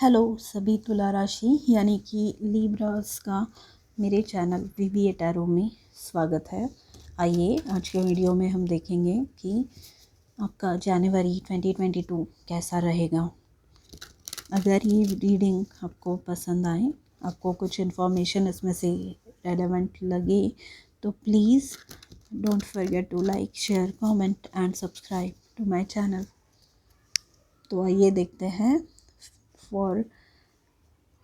Hello सभी तुला राशि यानी कि लिब्रास का मेरे चैनल वीवीए टैरो में स्वागत है। आइए आज के वीडियो में हम देखेंगे कि आपका जनवरी 2022 कैसा रहेगा। अगर ये रीडिंग आपको पसंद आए, आपको कुछ इन्फॉर्मेशन इसमें से रेलेवेंट लगे तो please don't forget to like, share, comment and subscribe to my channel. तो आइए देखते हैं फॉर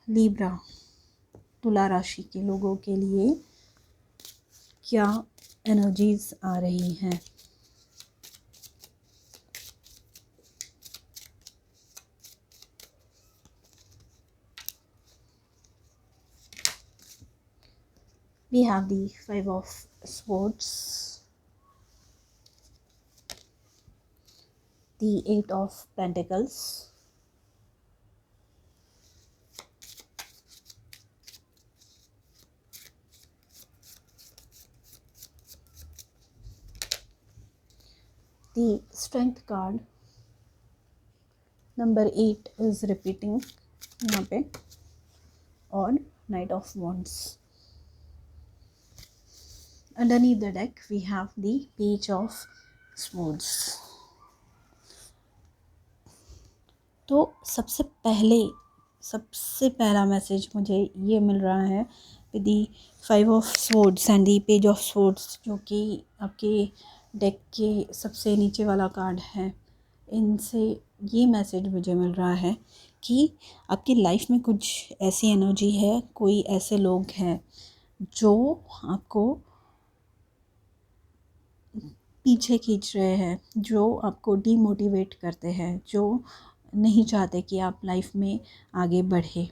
लिब्रा तुला राशि के लोगों के लिए क्या एनर्जीज आ रही हैं। We have the Five of Swords, the Eight of Pentacles, the Strength card, number 8 is repeating यहाँ पे, और Knight of Wands. Underneath the deck we have the Page of Swords. तो सबसे पहला मैसेज मुझे ये मिल रहा है with the 5 of swords and the page of swords, जो कि आपके डेक के सबसे नीचे वाला कार्ड है। इनसे ये मैसेज मुझे मिल रहा है कि आपकी लाइफ में कुछ ऐसी एनर्जी है, कोई ऐसे लोग हैं जो आपको पीछे खींच रहे हैं, जो आपको डीमोटिवेट करते हैं, जो नहीं चाहते कि आप लाइफ में आगे बढ़े,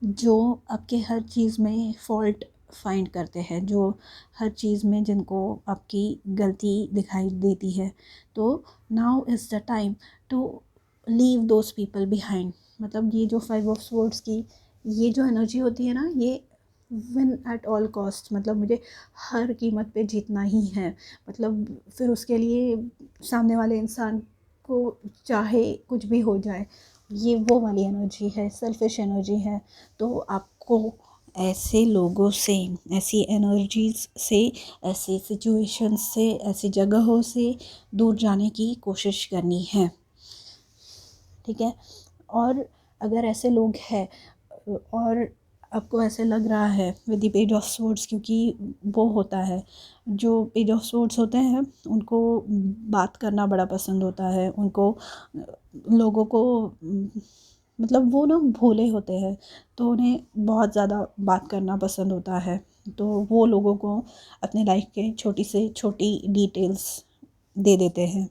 जो आपके हर चीज़ में फॉल्ट फाइंड करते हैं, जो हर चीज़ में जिनको आपकी गलती दिखाई देती है। तो now is the time to leave those people behind. मतलब ये जो 5 ऑफ स्वॉर्ड्स की ये जो एनर्जी होती है ना, ये विन एट ऑल कॉस्ट, मतलब मुझे हर कीमत पे जीतना ही है। मतलब फिर उसके लिए सामने वाले इंसान को चाहे कुछ भी हो जाए, ये वो वाली एनर्जी है, सेल्फिश एनर्जी है। तो आपको ऐसे लोगों से, ऐसी एनर्जीज से, ऐसी सिचुएशंस से, ऐसी जगहों से दूर जाने की कोशिश करनी है, ठीक है। और अगर ऐसे लोग हैं और आपको ऐसे लग रहा है with the page of swords, क्योंकि वो होता है जो पेज ऑफ स्वॉर्ड्स होते हैं, उनको बात करना बड़ा पसंद होता है, उनको लोगों को मतलब वो ना भोले होते हैं, तो उन्हें बहुत ज़्यादा बात करना पसंद होता है। तो वो लोगों को अपने लाइफ के छोटी से छोटी डिटेल्स दे देते हैं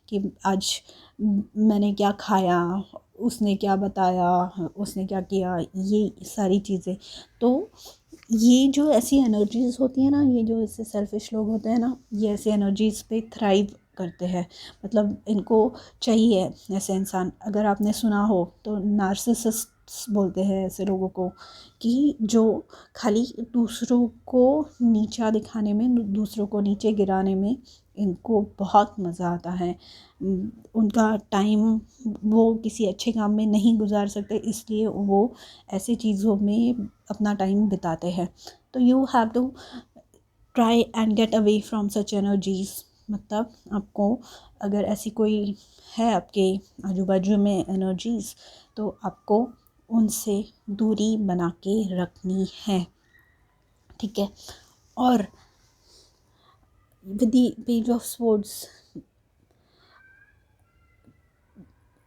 कि आज मैंने क्या खाया, उसने क्या बताया, उसने क्या किया, ये सारी चीज़ें। तो ये जो ऐसी एनर्जीज़ होती हैं ना, ये जो ऐसे सेल्फिश लोग होते हैं ना, ये ऐसी एनर्जीज़ पे थ्राइव करते हैं। मतलब इनको चाहिए ऐसे इंसान। अगर आपने सुना हो तो नार्सिसिस्ट्स बोलते हैं ऐसे लोगों को, कि जो खाली दूसरों को नीचा दिखाने में, दूसरों को नीचे गिराने में इनको बहुत मज़ा आता है। उनका टाइम वो किसी अच्छे काम में नहीं गुजार सकते, इसलिए वो ऐसी चीज़ों में अपना टाइम बिताते हैं। तो you have to try and get away from such energies. मतलब आपको अगर ऐसी कोई है आपके आजू बाजू में एनर्जीज़, तो आपको उनसे दूरी बना के रखनी है, ठीक है। और with the page of swords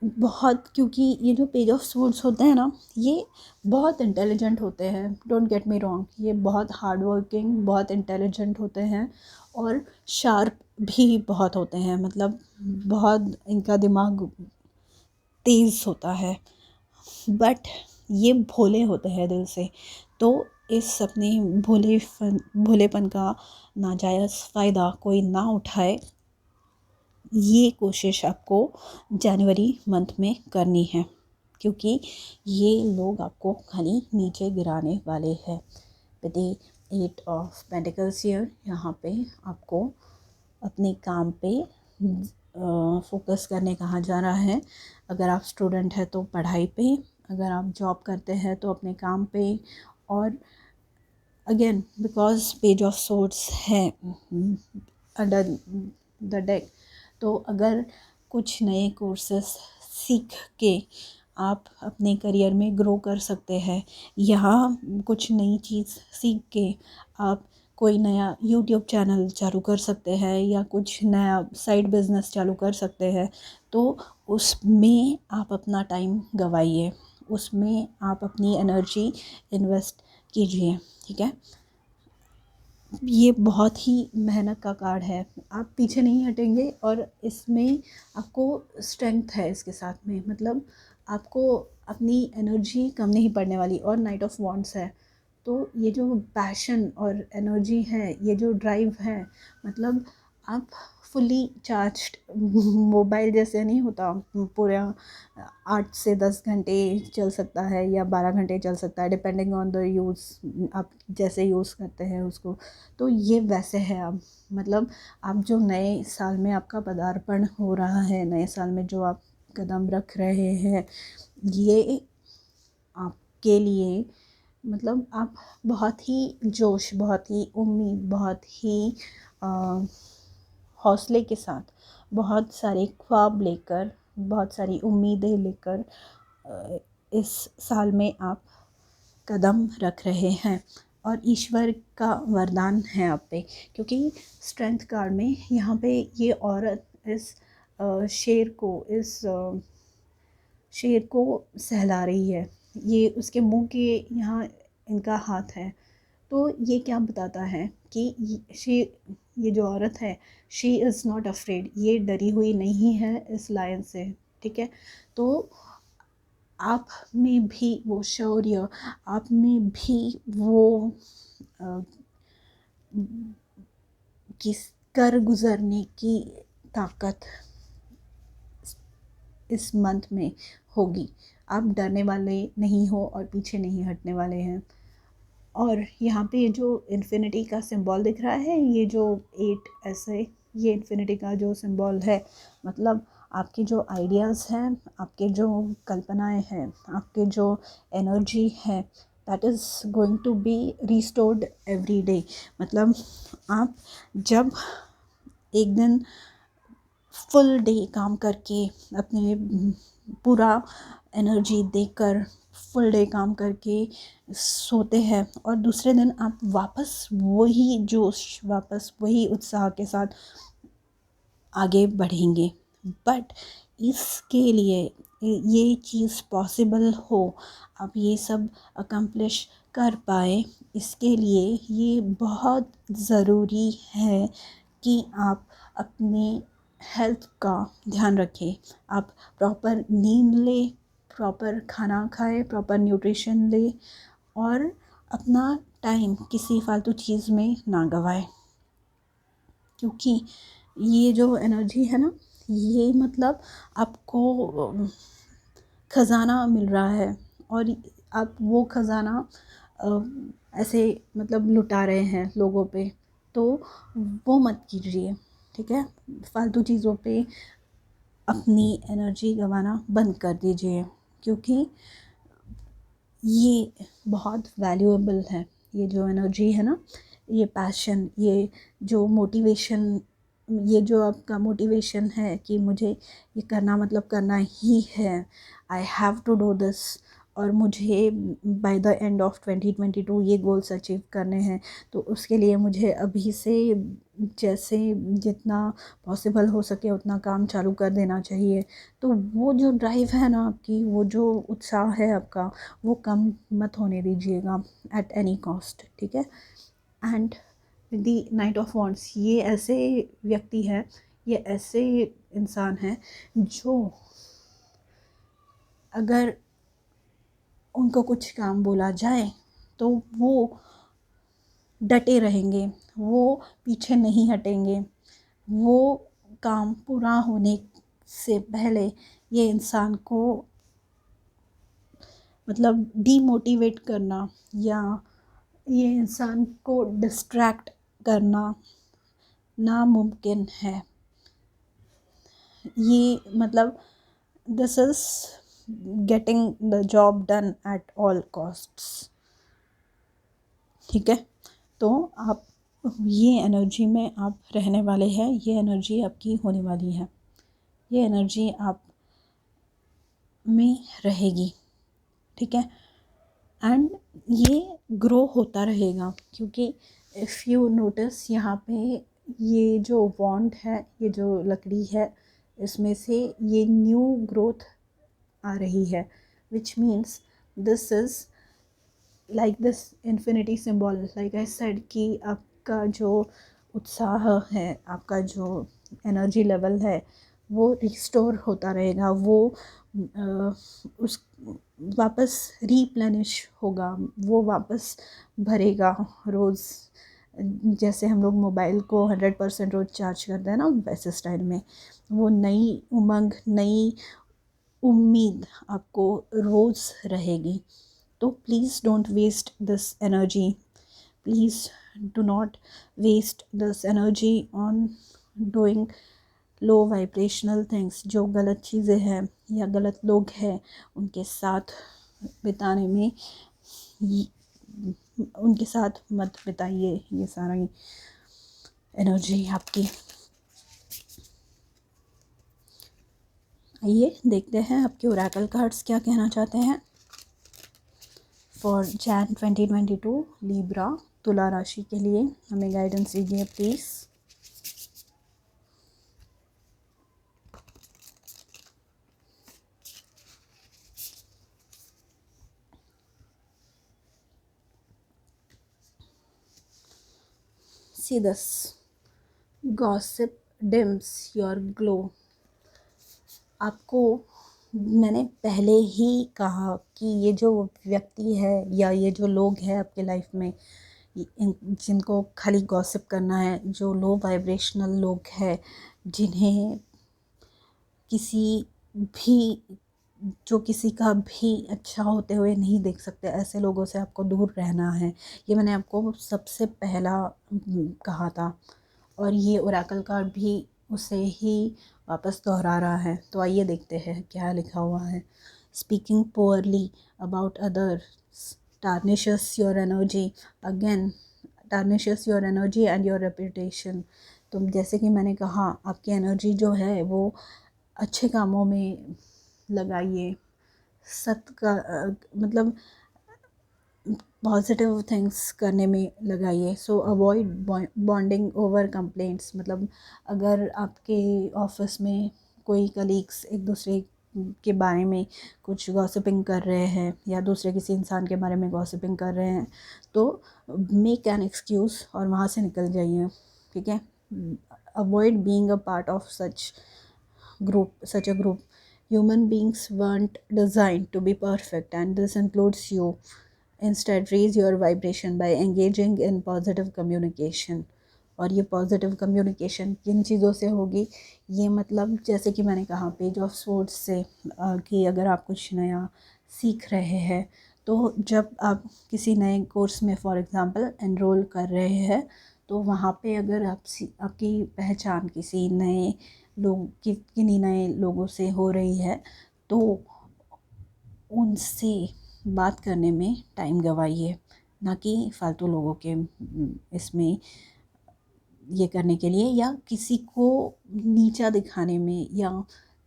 बहुत, क्योंकि ये जो पेज ऑफ स्वॉर्ड्स होते हैं ना, ये बहुत इंटेलिजेंट होते हैं, डोंट गेट मी रॉन्ग, ये बहुत हार्ड वर्किंग, बहुत इंटेलिजेंट होते हैं और शार्प भी बहुत होते हैं। मतलब बहुत इनका दिमाग तेज़ होता है, बट ये भोले होते हैं दिल से। तो इस अपने भोलेपन का नाजायज़ फ़ायदा कोई ना उठाए, ये कोशिश आपको जनवरी मंथ में करनी है, क्योंकि ये लोग आपको खाली नीचे गिराने वाले हैं। With the 8 of pentacles here, यहाँ पे आपको अपने काम पे फोकस करने कहा जा रहा है। अगर आप स्टूडेंट हैं तो पढ़ाई पे, अगर आप जॉब करते हैं तो अपने काम पे। और again because page of source है अंडर द डेक, तो अगर कुछ नए कोर्सेस सीख के आप अपने करियर में ग्रो कर सकते हैं, यहाँ कुछ नई चीज़ सीख के आप कोई नया यूट्यूब चैनल चालू कर सकते हैं या कुछ नया साइड बिजनेस चालू कर सकते हैं, तो उसमें आप अपना टाइम गवाइए, उसमें आप अपनी एनर्जी इन्वेस्ट कीजिए। ठीक है, ये बहुत ही मेहनत का कार्ड है, आप पीछे नहीं हटेंगे और इसमें आपको स्ट्रेंथ है इसके साथ में, मतलब आपको अपनी एनर्जी कम नहीं पड़ने वाली। और नाइट ऑफ वॉन्ड्स है, तो ये जो पैशन और एनर्जी है, ये जो ड्राइव है, मतलब आप फुली चार्ज्ड मोबाइल जैसे नहीं होता पूरा 8 से 10 घंटे चल सकता है या 12 घंटे चल सकता है, डिपेंडिंग ऑन द यूज़, आप जैसे यूज़ करते हैं उसको। तो ये वैसे है अब, मतलब आप जो नए साल में आपका पदार्पण हो रहा है, नए साल में जो आप कदम रख रहे हैं, ये आपके लिए, मतलब आप बहुत ही जोश, बहुत ही उम्मीद, बहुत ही हौसले के साथ, बहुत सारे ख्वाब लेकर, बहुत सारी उम्मीदें लेकर इस साल में आप कदम रख रहे हैं। और ईश्वर का वरदान है आप पे, क्योंकि स्ट्रेंथ कार्ड में यहाँ पे ये औरत इस शेर को, इस शेर को सहला रही है, ये उसके मुंह के यहाँ इनका हाथ है। तो ये क्या बताता है कि ये जो औरत है, शी इज़ नॉट अफ्रेड, ये डरी हुई नहीं है इस लायन से। ठीक है, तो आप में भी वो शौर्य, आप में भी वो अ, किस कर गुजरने की ताकत इस मंथ में होगी। आप डरने वाले नहीं हो और पीछे नहीं हटने वाले हैं। और यहाँ पे जो इन्फिनिटी का सिंबल दिख रहा है, ये जो 8 ऐसे, ये इन्फिनिटी का जो सिंबल है, मतलब आपके जो आइडियाज़ हैं, आपके जो कल्पनाएं हैं, आपके जो एनर्जी है, that is going to be restored every day. मतलब आप जब एक दिन फुल डे काम करके, अपने पूरा एनर्जी देकर फुल डे काम करके सोते हैं, और दूसरे दिन आप वापस वही जोश, वापस वही उत्साह के साथ आगे बढ़ेंगे। बट इसके लिए, ये चीज़ पॉसिबल हो, आप ये सब अकम्प्लिश कर पाए, इसके लिए ये बहुत ज़रूरी है कि आप अपने हेल्थ का ध्यान रखें, आप प्रॉपर नींद लें, प्रॉपर खाना खाएं, प्रॉपर न्यूट्रिशन लें, और अपना टाइम किसी फालतू चीज़ में ना गवाएं। क्योंकि ये जो एनर्जी है ना, ये मतलब आपको ख़जाना मिल रहा है, और आप वो ख़जाना ऐसे मतलब लुटा रहे हैं लोगों पे, तो वो मत कीजिए। ठीक है, फालतू चीज़ों पे अपनी एनर्जी गंवाना बंद कर दीजिए, क्योंकि ये बहुत वैल्यूएबल है। ये जो एनर्जी है ना, ये पैशन, ये जो मोटिवेशन, ये जो आपका मोटिवेशन है कि मुझे ये करना, मतलब करना ही है, I have to do this, और मुझे बाय द एंड ऑफ 2022 ये गोल्स अचीव करने हैं, तो उसके लिए मुझे अभी से जैसे जितना पॉसिबल हो सके उतना काम चालू कर देना चाहिए। तो वो जो ड्राइव है ना आपकी, वो जो उत्साह है आपका, वो कम मत होने दीजिएगा एट एनी कॉस्ट। ठीक है, and the night of wands, ये ऐसे व्यक्ति है, ये ऐसे इंसान है जो अगर उनको कुछ काम बोला जाए तो वो डटे रहेंगे, वो पीछे नहीं हटेंगे, वो काम पूरा होने से पहले ये इंसान को मतलब डीमोटिवेट करना, या ये इंसान को डिस्ट्रैक्ट करना नामुमकिन है। ये मतलब this is getting the job done at all costs, ठीक है। तो आप ये एनर्जी में आप रहने वाले हैं, ये एनर्जी आपकी होने वाली है, ये एनर्जी आप में रहेगी, ठीक है। एंड ये ग्रो होता रहेगा, क्योंकि इफ़ यू नोटिस यहाँ पे ये जो वॉन्ड है, ये जो लकड़ी है, इसमें से ये न्यू ग्रोथ आ रही है, which means this is like this infinity symbol, like I said कि आपका जो उत्साह है, आपका जो एनर्जी लेवल है, वो रिस्टोर होता रहेगा, वो उस वापस रीप्लेनिश होगा, वो वापस भरेगा रोज़। जैसे हम लोग मोबाइल को 100% रोज़ चार्ज करते हैं ना, वैसे स्टाइल में वो नई उमंग, नई उम्मीद आपको रोज़ रहेगी। तो please don't waste this energy, please do not waste this energy on doing low vibrational things. जो गलत चीज़ें हैं या गलत लोग हैं, उनके साथ बिताने में उनके साथ मत बिताइए ये सारा एनर्जी आपकी। आइए देखते हैं आपके ओरेकल कार्ड्स क्या कहना चाहते हैं फॉर जैन 2022 लिब्रा तुला राशि के लिए। हमें गाइडेंस दीजिए please. See this, gossip dims your glow। आपको मैंने पहले ही कहा कि ये जो व्यक्ति है या ये जो लोग हैं आपके लाइफ में, जिनको खाली गॉसिप करना है, जो लो वाइब्रेशनल लोग हैं, जिन्हें किसी भी जो किसी का भी अच्छा होते हुए नहीं देख सकते, ऐसे लोगों से आपको दूर रहना है। ये मैंने आपको सबसे पहला कहा था, और ये ओरेकल कार्ड भी उसे ही वापस दोहरा रहा है। तो आइए देखते हैं क्या लिखा हुआ है। Speaking poorly about others tarnishes your energy again, tarnishes your energy and your reputation. तो जैसे कि मैंने कहा, आपकी एनर्जी जो है वो अच्छे कामों में लगाइए, सत का मतलब पॉजिटिव थिंग्स करने में लगाइए। सो अवॉइड बॉन्डिंग ओवर कंप्लेंट्स। मतलब अगर आपके ऑफिस में कोई कलीग्स एक दूसरे के बारे में कुछ गॉसिपिंग कर रहे हैं या दूसरे किसी इंसान के बारे में गॉसिपिंग कर रहे हैं, तो मेक एन एक्सक्यूज़ और वहाँ से निकल जाइए, ठीक है। Avoid being a part of such a group. Human beings weren't designed to be perfect, and this includes you. Instead, raise your vibration by engaging in positive communication. और ये positive communication किन चीज़ों से होगी? ये मतलब जैसे कि मैंने कहा पेज ऑफ सोर्ड्स से, कि अगर आप कुछ नया सीख रहे हैं, तो जब आप किसी नए कोर्स में फॉर एग्ज़ाम्पल एनरोल कर रहे हैं, तो वहाँ पे अगर आपकी पहचान किसी नए लोग किन्हीं नए लोगों से हो रही है, तो उनसे बात करने में टाइम गवाइए, ना कि फालतू लोगों के इसमें ये करने के लिए, या किसी को नीचा दिखाने में या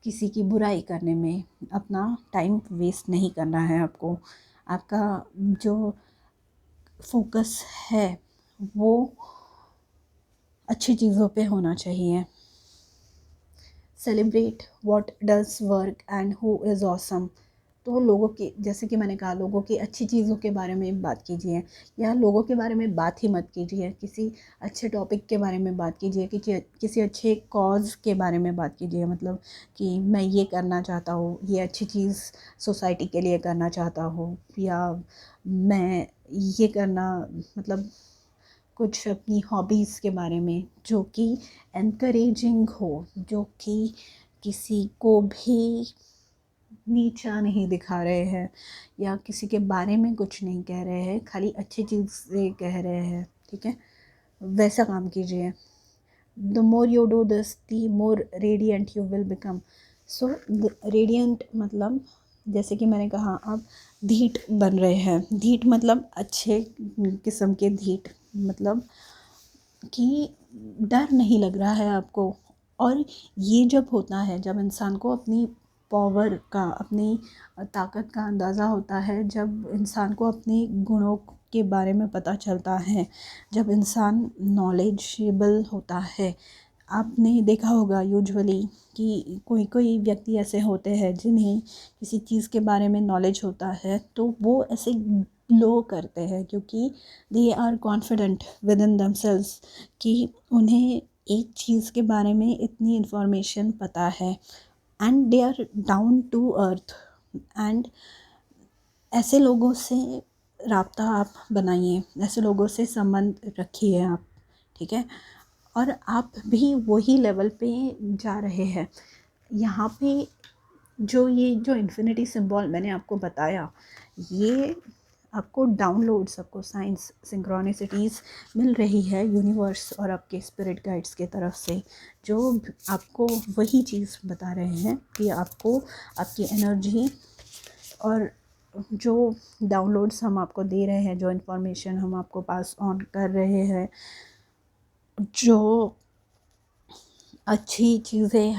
किसी की बुराई करने में अपना टाइम वेस्ट नहीं करना है आपको। आपका जो फोकस है वो अच्छी चीज़ों पे होना चाहिए। Celebrate what does work and who is awesome. तो लोगों की, जैसे कि मैंने कहा, लोगों की अच्छी चीज़ों के बारे में बात कीजिए, या लोगों के बारे में बात ही मत कीजिए। किसी अच्छे टॉपिक के बारे में बात कीजिए, किसी अच्छे कॉज के बारे में बात कीजिए। मतलब कि मैं ये करना चाहता हूँ, ये अच्छी चीज़ सोसाइटी के लिए करना चाहता हूँ, या मैं ये करना, मतलब कुछ अपनी हॉबीज़ के बारे में जो कि एनकरेजिंग हो, जो कि किसी को भी नीचा नहीं दिखा रहे हैं या किसी के बारे में कुछ नहीं कह रहे हैं, खाली अच्छी चीज़ें कह रहे हैं, ठीक है। वैसा काम कीजिए। the more you do this, the more radiant you will become. So radiant मतलब जैसे कि मैंने कहा, आप धीट बन रहे हैं. धीट मतलब अच्छे किस्म के धीट, मतलब कि डर नहीं लग रहा है आपको. और ये जब होता है, जब इंसान को अपनी पावर का, अपनी ताकत का अंदाज़ा होता है, जब इंसान को अपने गुणों के बारे में पता चलता है, जब इंसान नॉलेजेबल होता है. आपने देखा होगा यूजुअली कि कोई कोई व्यक्ति ऐसे होते हैं जिन्हें किसी चीज़ के बारे में नॉलेज होता है तो वो ऐसे ग्लो करते हैं, क्योंकि they are confident within themselves कि उन्हें एक चीज़ के बारे में इतनी इन्फॉर्मेशन पता है. And they are down to earth. And ऐसे लोगों से राब्ता आप बनाइए, ऐसे लोगों से संबंध रखिए आप, ठीक है. और आप भी वही लेवल पे जा रहे हैं. यहाँ पे जो इन्फिनिटी सिंबल मैंने आपको बताया, ये आपको डाउनलोड्स, आपको साइंस सिंक्रोनिसिटीज़ मिल रही है यूनिवर्स और आपके स्पिरिट गाइड्स के तरफ से, जो आपको वही चीज़ बता रहे हैं कि आपको आपकी एनर्जी और जो डाउनलोड्स हम आपको दे रहे हैं, जो इन्फॉर्मेशन हम आपको पास ऑन कर रहे हैं, जो अच्छी चीज़ें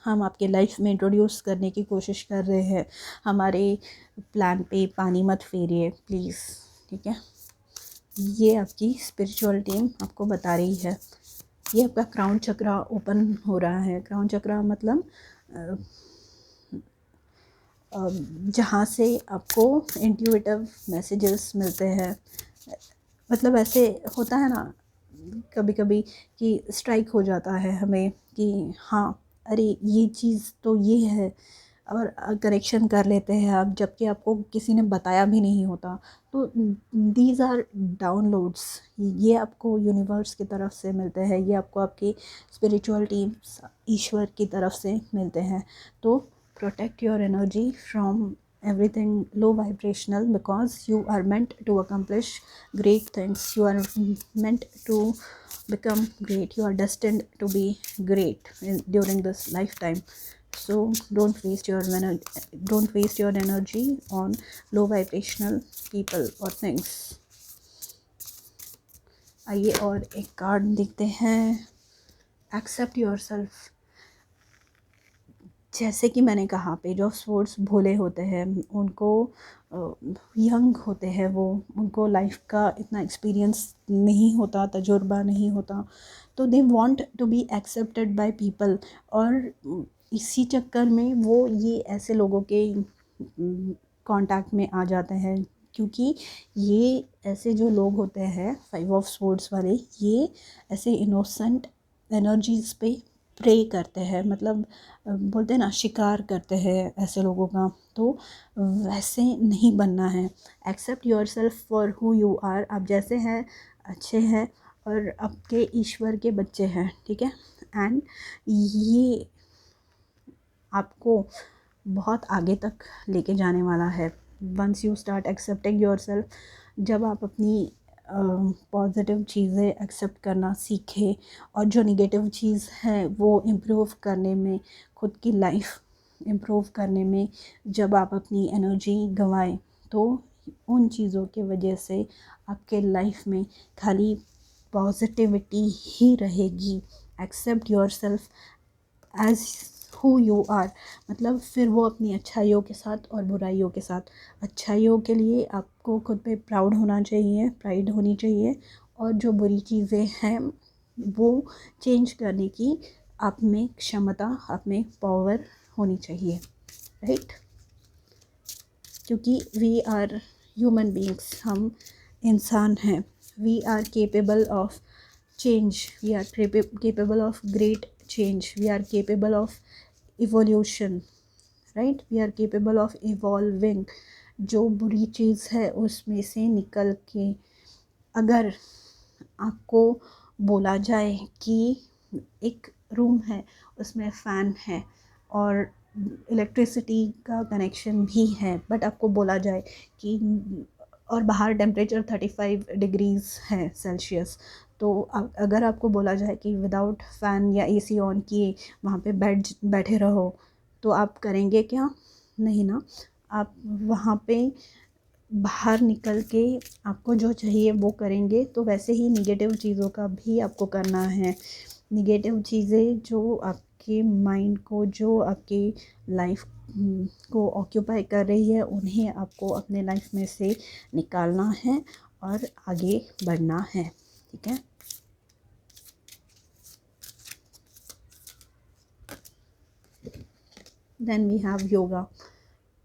हम आपके लाइफ में इंट्रोड्यूस करने की कोशिश कर रहे हैं, हमारे प्लान पे पानी मत फेरिए प्लीज़, ठीक है. ये आपकी स्पिरिचुअल टीम आपको बता रही है. ये आपका क्राउन चक्रा ओपन हो रहा है. क्राउन चक्रा मतलब जहाँ से आपको इंट्यूटिव मैसेजेस मिलते हैं. मतलब ऐसे होता है ना कभी कभी कि स्ट्राइक हो जाता है हमें कि हाँ, अरे ये चीज़ तो ये है, और करेक्शन कर लेते हैं आप, जबकि आपको किसी ने बताया भी नहीं होता. तो दीज आर डाउनलोड्स. ये आपको यूनिवर्स की तरफ से मिलते हैं, ये आपको आपकी स्पिरिचुअल टीम्स, ईश्वर की तरफ से मिलते हैं. तो protect your energy from everything low vibrational, because you are meant to accomplish great things. You are meant to become great. You are destined to be great during this lifetime. So don't waste your energy on low vibrational people or things. आइए और एक card देखते हैं. Accept yourself. जैसे कि मैंने कहा, page of swords भोले होते हैं, उनको यंग होते हैं, वो उनको लाइफ का इतना एक्सपीरियंस नहीं होता, तजुर्बा नहीं होता, तो they want to be accepted by people. और इसी चक्कर में वो ये ऐसे लोगों के कांटेक्ट में आ जाते हैं, क्योंकि ये ऐसे जो लोग होते हैं 5 ऑफ स्वॉर्ड्स वाले, ये ऐसे इनोसेंट एनर्जीज़ पे प्रे करते हैं, मतलब बोलते हैं ना, शिकार करते हैं ऐसे लोगों का. तो वैसे नहीं बनना है. Accept yourself for who you are. आप जैसे हैं अच्छे हैं, और आपके ईश्वर के बच्चे हैं, ठीक है. एंड ये आपको बहुत आगे तक लेके जाने वाला है. Once you start accepting yourself, जब आप अपनी पॉजिटिव चीज़ें एक्सेप्ट करना सीखें, और जो निगेटिव चीज़ है वो इम्प्रूव करने में, खुद की लाइफ इम्प्रूव करने में जब आप अपनी एनर्जी गंवाएं, तो उन चीज़ों की वजह से आपके लाइफ में खाली पॉजिटिविटी ही रहेगी. Accept yourself as who you are. मतलब फिर वो अपनी अच्छाइयों के साथ और बुराइयों के साथ, अच्छाइयों के लिए आपको खुद पे प्राउड होना चाहिए, प्राइड होनी चाहिए, और जो बुरी चीज़ें हैं वो चेंज करने की आप में क्षमता, आप में पावर होनी चाहिए, राइट. क्योंकि वी आर ह्यूमन बीइंग्स, हम इंसान हैं. We are capable of change. We are capable of great change. We are capable of evolution, right? We are capable of evolving. जो बुरी चीज़ है उसमें से निकल के, अगर आपको बोला जाए कि एक रूम है, उसमें फ़ैन है और इलेक्ट्रिसिटी का कनेक्शन भी है, बट आपको बोला जाए कि और बाहर टेम्परेचर 35 डिग्रीज़ है सेल्सियस, तो अगर आपको बोला जाए कि विदाउट फ़ैन या एसी ऑन किए वहाँ पे बैठे रहो, तो आप करेंगे क्या? नहीं ना। आप वहाँ पे बाहर निकल के आपको जो चाहिए वो करेंगे। तो वैसे ही निगेटिव चीज़ों का भी आपको करना है। निगेटिव चीज़ें जो आपके माइंड को, जो आपकी लाइफ को ऑक्यूपाई कर रही है, उन्हें आपको अपने लाइफ में से निकालना है और आगे बढ़ना है। ठीक है। Then we have yoga.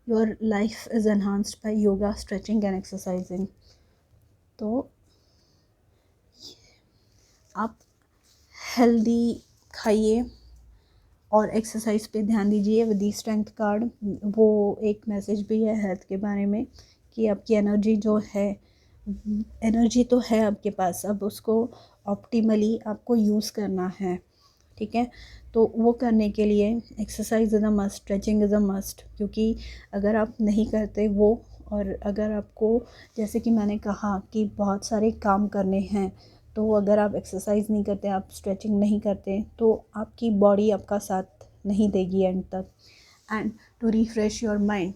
Your life is enhanced by yoga, stretching and exercising. तो आप हेल्दी खाइए और एक्सरसाइज पे ध्यान दीजिए विद दी स्ट्रेंथ कार्ड। वो एक मैसेज भी है हेल्थ के बारे में कि आपकी एनर्जी जो है, एनर्जी तो है आपके पास, अब उसको ऑप्टिमली आपको यूज़ करना है। ठीक है। तो वो करने के लिए exercise is a must, stretching is a must, क्योंकि अगर आप नहीं करते वो, और अगर आपको, जैसे कि मैंने कहा कि बहुत सारे काम करने हैं, तो अगर आप एक्सरसाइज नहीं करते, आप स्ट्रेचिंग नहीं करते, तो आपकी बॉडी आपका साथ नहीं देगी एंड तक। And to refresh your mind,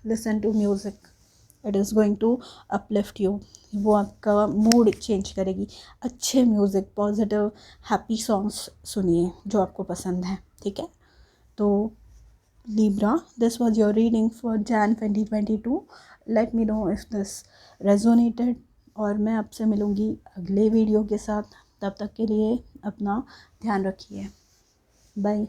listen to music, it is going to uplift you. वो आपका मूड चेंज करेगी। अच्छे म्यूज़िक, पॉजिटिव हैप्पी सॉन्ग्स सुनिए जो आपको पसंद है। ठीक है। तो Libra, this was your reading for Jan 2022. Let me know if this resonated, और मैं आपसे मिलूँगी अगले वीडियो के साथ। तब तक के लिए अपना ध्यान रखिए। बाय।